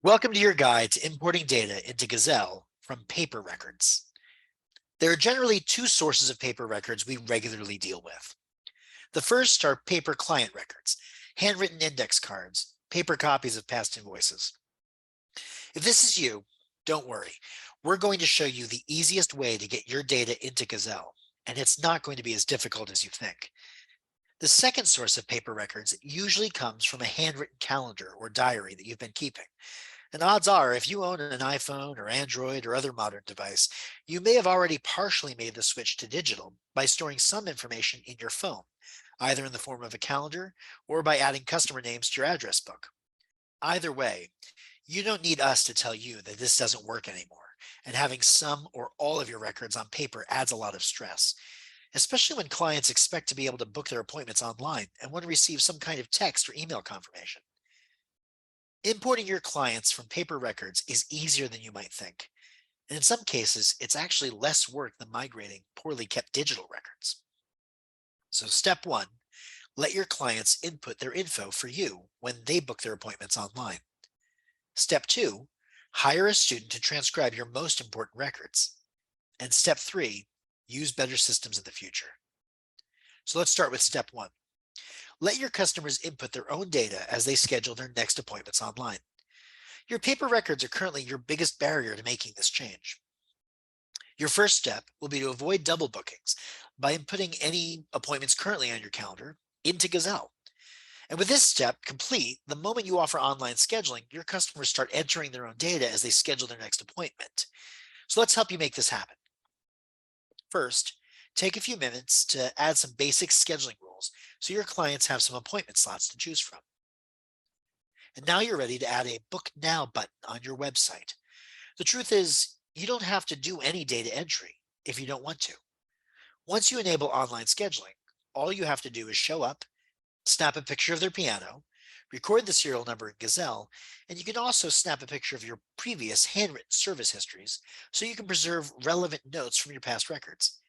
Welcome to your guide to importing data into Gazelle from paper records. There are generally two sources of paper records we regularly deal with. The first are paper client records, handwritten index cards, paper copies of past invoices. If this is you, don't worry. We're going to show you the easiest way to get your data into Gazelle, and it's not going to be as difficult as you think. The second source of paper records usually comes from a handwritten calendar or diary that you've been keeping. And odds are, if you own an iPhone or Android or other modern device, you may have already partially made the switch to digital by storing some information in your phone, either in the form of a calendar or by adding customer names to your address book. Either way, you don't need us to tell you that this doesn't work anymore, and having some or all of your records on paper adds a lot of stress, especially when clients expect to be able to book their appointments online and want to receive some kind of text or email confirmation. Importing your clients from paper records is easier than you might think. And in some cases, it's actually less work than migrating poorly kept digital records. So step one, let your clients input their info for you when they book their appointments online. Step two, hire a student to transcribe your most important records. And step three, use better systems in the future. So let's start with step one. Let your customers input their own data as they schedule their next appointments online. Your paper records are currently your biggest barrier to making this change. Your first step will be to avoid double bookings by inputting any appointments currently on your calendar into Gazelle. And with this step complete, the moment you offer online scheduling, your customers start entering their own data as they schedule their next appointment. So let's help you make this happen. First, take a few minutes to add some basic scheduling rules so your clients have some appointment slots to choose from. And now you're ready to add a Book Now button on your website. The truth is, you don't have to do any data entry if you don't want to. Once you enable online scheduling, all you have to do is show up, snap a picture of their piano, record the serial number in Gazelle, and you can also snap a picture of your previous handwritten service histories so you can preserve relevant notes from your past records.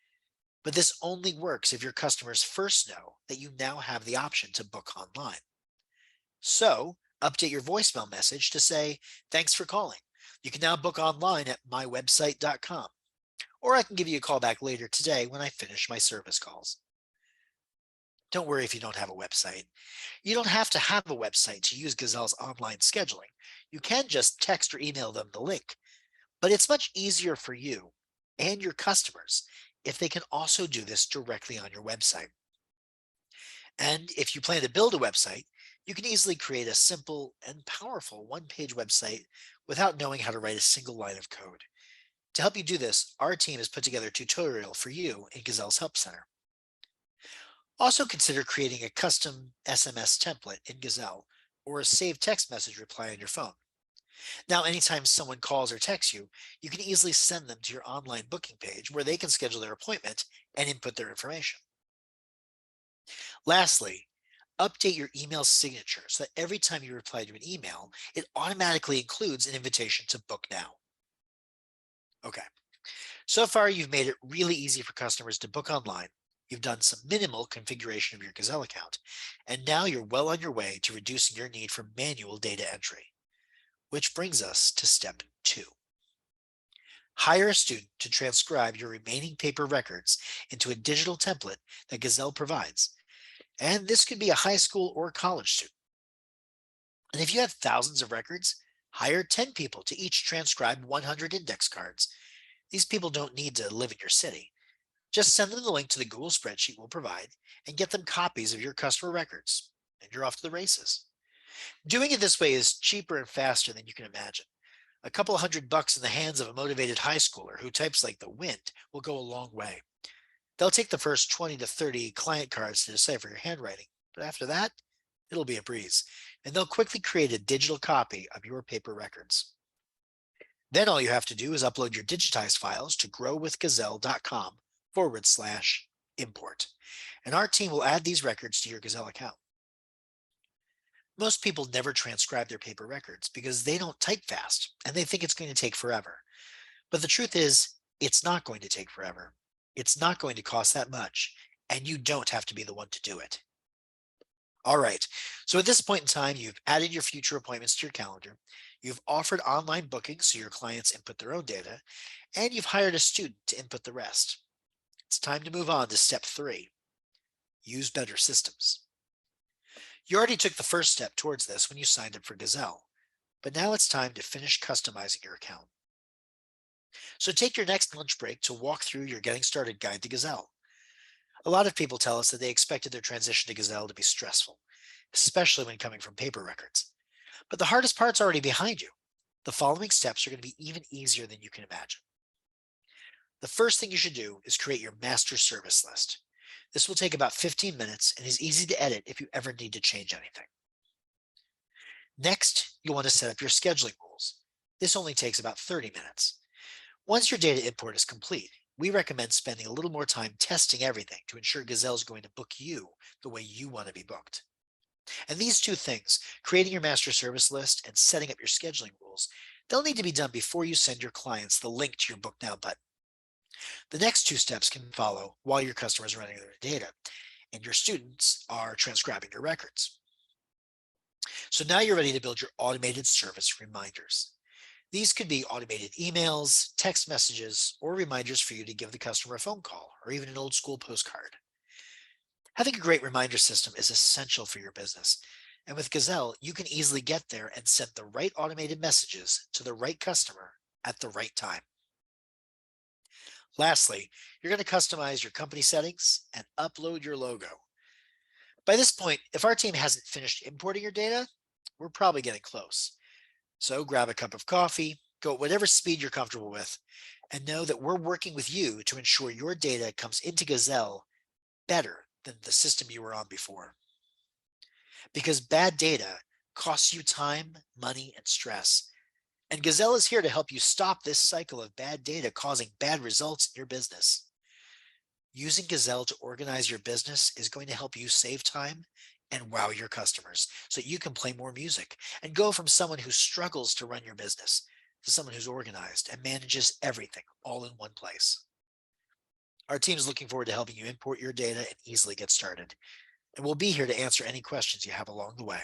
But this only works if your customers first know that you now have the option to book online. So, update your voicemail message to say, "Thanks for calling. You can now book online at mywebsite.com." Or I can give you a call back later today when I finish my service calls. Don't worry if you don't have a website. You don't have to have a website to use Gazelle's online scheduling. You can just text or email them the link, but it's much easier for you and your customers if they can also do this directly on your website. And if you plan to build a website, you can easily create a simple and powerful one-page website without knowing how to write a single line of code. To help you do this, our team has put together a tutorial for you in Gazelle's Help Center. Also consider creating a custom SMS template in Gazelle or a saved text message reply on your phone. Now, anytime someone calls or texts you, you can easily send them to your online booking page where they can schedule their appointment and input their information. Lastly, update your email signature so that every time you reply to an email, it automatically includes an invitation to book now. Okay, so far you've made it really easy for customers to book online. You've done some minimal configuration of your Gazelle account, and now you're well on your way to reducing your need for manual data entry. Which brings us to step two. Hire a student to transcribe your remaining paper records into a digital template that Gazelle provides. And this could be a high school or college student. And if you have thousands of records, hire 10 people to each transcribe 100 index cards. These people don't need to live in your city. Just send them the link to the Google spreadsheet we'll provide and get them copies of your customer records, and you're off to the races. Doing it this way is cheaper and faster than you can imagine. A couple $100 in the hands of a motivated high schooler who types like the wind will go a long way. They'll take the first 20 to 30 client cards to decipher your handwriting, but after that, it'll be a breeze, and they'll quickly create a digital copy of your paper records. Then all you have to do is upload your digitized files to growwithgazelle.com/import, and our team will add these records to your Gazelle account. Most people never transcribe their paper records because they don't type fast and they think it's going to take forever. But the truth is, it's not going to take forever. It's not going to cost that much, and you don't have to be the one to do it. All right. So at this point in time, you've added your future appointments to your calendar. You've offered online bookings so your clients input their own data, and you've hired a student to input the rest. It's time to move on to step 3. Use better systems. You already took the first step towards this when you signed up for Gazelle, but now it's time to finish customizing your account. So take your next lunch break to walk through your Getting Started Guide to Gazelle. A lot of people tell us that they expected their transition to Gazelle to be stressful, especially when coming from paper records. But the hardest part's already behind you. The following steps are going to be even easier than you can imagine. The first thing you should do is create your master service list. This will take about 15 minutes and is easy to edit if you ever need to change anything. Next, you'll want to set up your scheduling rules. This only takes about 30 minutes. Once your data import is complete, we recommend spending a little more time testing everything to ensure Gazelle is going to book you the way you want to be booked. And these two things, creating your master service list and setting up your scheduling rules, they'll need to be done before you send your clients the link to your Book Now button. The next two steps can follow while your customers are running their data and your students are transcribing your records. So now you're ready to build your automated service reminders. These could be automated emails, text messages, or reminders for you to give the customer a phone call or even an old school postcard. Having a great reminder system is essential for your business. And with Gazelle, you can easily get there and send the right automated messages to the right customer at the right time. Lastly, you're going to customize your company settings and upload your logo. By this point, if our team hasn't finished importing your data, we're probably getting close. So grab a cup of coffee, go at whatever speed you're comfortable with, and know that we're working with you to ensure your data comes into Gazelle better than the system you were on before. Because bad data costs you time, money, and stress. And Gazelle is here to help you stop this cycle of bad data causing bad results in your business. Using Gazelle to organize your business is going to help you save time and wow your customers so you can play more music and go from someone who struggles to run your business to someone who's organized and manages everything all in one place. Our team is looking forward to helping you import your data and easily get started. And we'll be here to answer any questions you have along the way.